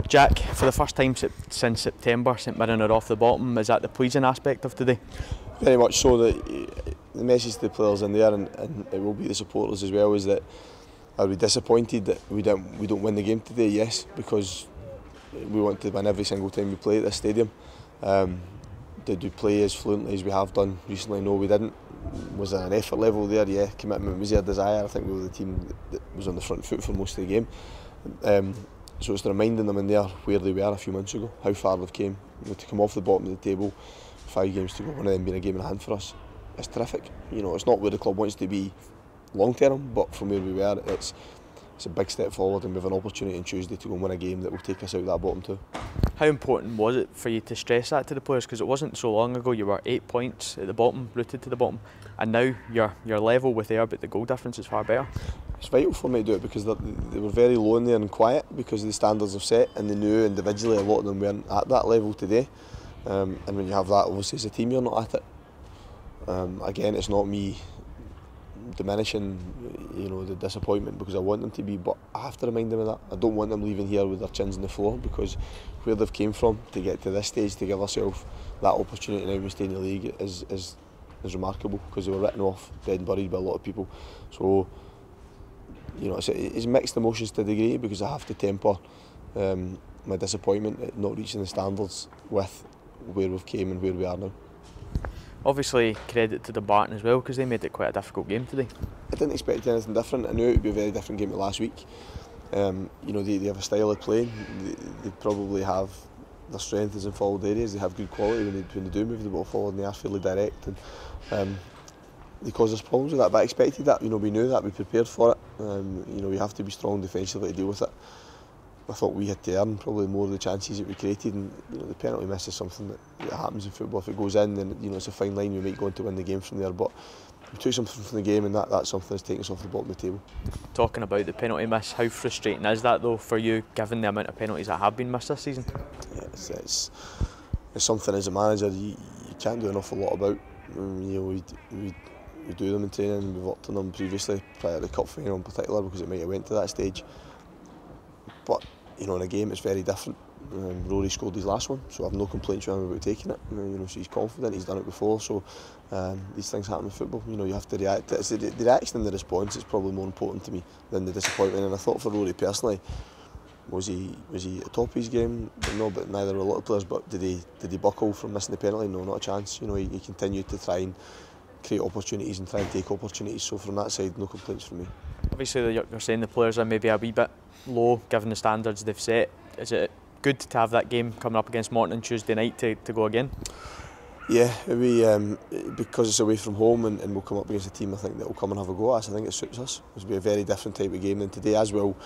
Jack, for the first time since September, St Mirren are off the bottom. Is that the pleasing aspect of today? Very much so. The message to the players in there, and it will be the supporters as well, is that I'll be disappointed that we don't win the game today. Yes, because we want to win every single time we play at this stadium. Did we play as fluently as we have done recently? No, we didn't. Was there an effort level there? Yeah, commitment was there, desire. I think we were the team that was on the front foot for most of the game. So it's reminding them in there where they were a few months ago, how far they've came. To come off the bottom of the table, 5 games to go, one of them being a game in hand for us, it's terrific. It's not where the club wants to be long term, but from where we were, it's a big step forward, and we have an opportunity on Tuesday to go and win a game that will take us out of that bottom two. How important was it for you to stress that to the players? Because it wasn't so long ago you were 8 points at the bottom, rooted to the bottom, and now you're level with there, but the goal difference is far better. It's vital for me to do it because they were very low in there and quiet because of the standards they've set, and they knew individually a lot of them weren't at that level today. And when you have that, obviously as a team you're not at it. Again, it's not me diminishing the disappointment, because I want them to be, but I have to remind them of that. I don't want them leaving here with their chins on the floor, because where they've came from to get to this stage, to give ourselves that opportunity now to stay in the league is remarkable, because they were written off, dead and buried by a lot of people. So it's mixed emotions to a degree, because I have to temper my disappointment at not reaching the standards with where we've came and where we are now. Obviously, credit to Dumbarton as well, because they made it quite a difficult game today. I didn't expect anything different. I knew it would be a very different game to last week. They have a style of playing. They probably have their strength is in forward areas. They have good quality when they do move the ball forward, and they are fairly direct. And they cause us problems with that. But I expected that. We knew that. We prepared for it. We have to be strong defensively to deal with it. I thought we had to earn probably more of the chances that we created, and the penalty miss is something that happens in football. If it goes in, then it's a fine line. We might go on to win the game from there, but we took something from the game, and that's something that's taken us off the bottom of the table. Talking about the penalty miss, how frustrating is that though for you, given the amount of penalties that have been missed this season? Yeah, it's something as a manager you can't do an awful lot about. We do them in training, and we've worked on them previously prior to the cup final in particular, because it might have went to that stage. But in a game it's very different. Rory scored his last one, so I have no complaints with him about taking it. So he's confident, he's done it before, so these things happen in football. You have to react. It's the reaction and the response is probably more important to me than the disappointment. And I thought for Rory personally, was he at top of his game? No, but neither were a lot of players. But did he buckle from missing the penalty? No, not a chance. He continued to try and create opportunities and try and take opportunities. So from that side, no complaints from me. Obviously, you're saying the players are maybe a wee bit low given the standards they've set. Is it good to have that game coming up against Morton on Tuesday night to go again? Yeah, because it's away from home and we'll come up against a team I think that will come and have a go at us. I think it suits us. It'll be a very different type of game than today as well.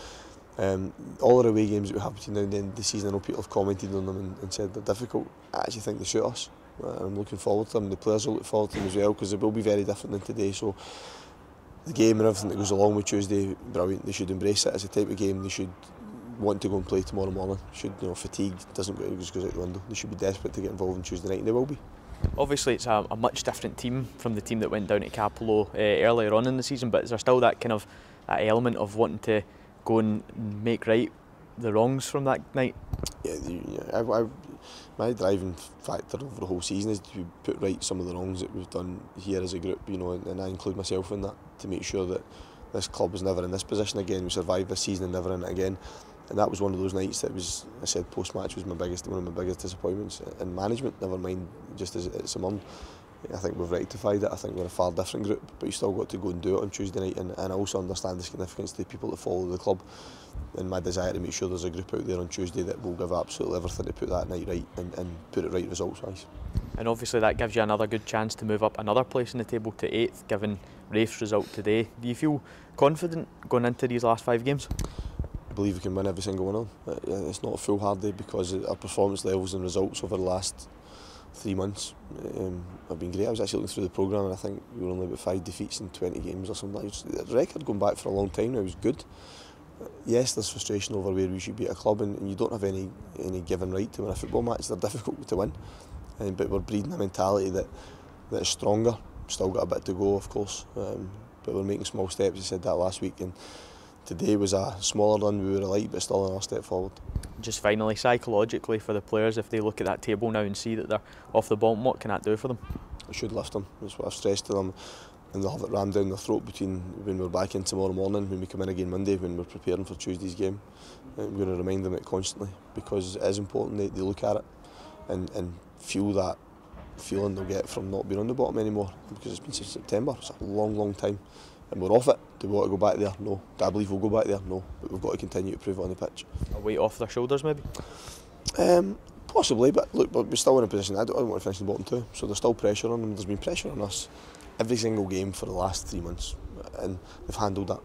All our away games that we have between now and the end of the season, I know people have commented on them and said they're difficult. I actually think they suit us. I'm looking forward to them. The players will look forward to them as well, because they will be very different than today. So the game and everything that goes along with Tuesday, brilliant. They should embrace it as a type of game. They should want to go and play tomorrow morning. Fatigue doesn't just goes out the window. They should be desperate to get involved on Tuesday night, and they will be. Obviously, it's a much different team from the team that went down to Capello earlier on in the season. But is there still that kind of that element of wanting to go and make right the wrongs from that night? Yeah, my driving factor over the whole season is to put right some of the wrongs that we've done here as a group, and I include myself in that, to make sure that this club is never in this position again. We survived this season and never in it again. And that was one of those nights that was, I said post-match, was one of my biggest disappointments in management, never mind just as St Mirren. I think we've rectified it. I think we're a far different group, but you still got to go and do it on Tuesday night, and I also understand the significance to the people that follow the club, and my desire to make sure there's a group out there on Tuesday that will give absolutely everything to put that night right and put it right results-wise. And obviously that gives you another good chance to move up another place in the table to 8th, given Rafe's result today. Do you feel confident going into these last 5 games? I believe we can win every single one of them. It's not a foolhardy, because our performance levels and results over the last 3 months have been great. I was actually looking through the programme, and I think we were only about 5 defeats in 20 games or something. The record going back for a long time now was good. Yes, there's frustration over where we should be at a club, and you don't have any given right to win a football match. They're difficult to win, but we're breeding a mentality that is stronger. Still got a bit to go, of course, but we're making small steps. I said that last week, and today was a smaller run we were like, but still another step forward. Just finally, psychologically for the players, if they look at that table now and see that they're off the bottom, what can that do for them? It should lift them. That's what I've stressed to them, and they'll have it rammed down their throat between when we're back in tomorrow morning, when we come in again Monday, when we're preparing for Tuesday's game. I'm going to remind them it constantly, because it is important they look at it and feel that feeling they'll get from not being on the bottom anymore, because it's been since September. It's a long time, and we're off it. Do we want to go back there? No. Do I believe we'll go back there? No. But we've got to continue to prove it on the pitch. A weight off their shoulders, maybe? Possibly, but look, we're still in a position. I don't want to finish in the bottom two, so there's still pressure on them. There's been pressure on us every single game for the last 3 months, and they've handled that.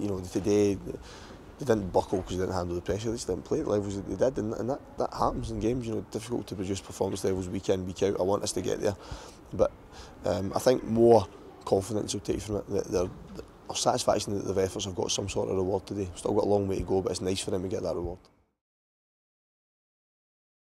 You know, today they didn't buckle because they didn't handle the pressure. They just didn't play at the levels that they did, and that happens in games. You know, difficult to produce performance levels week in, week out. I want us to get there, but I think more confidence will take from it. That our satisfaction that their efforts have got some sort of reward today. Still got a long way to go, but it's nice for them to get that reward.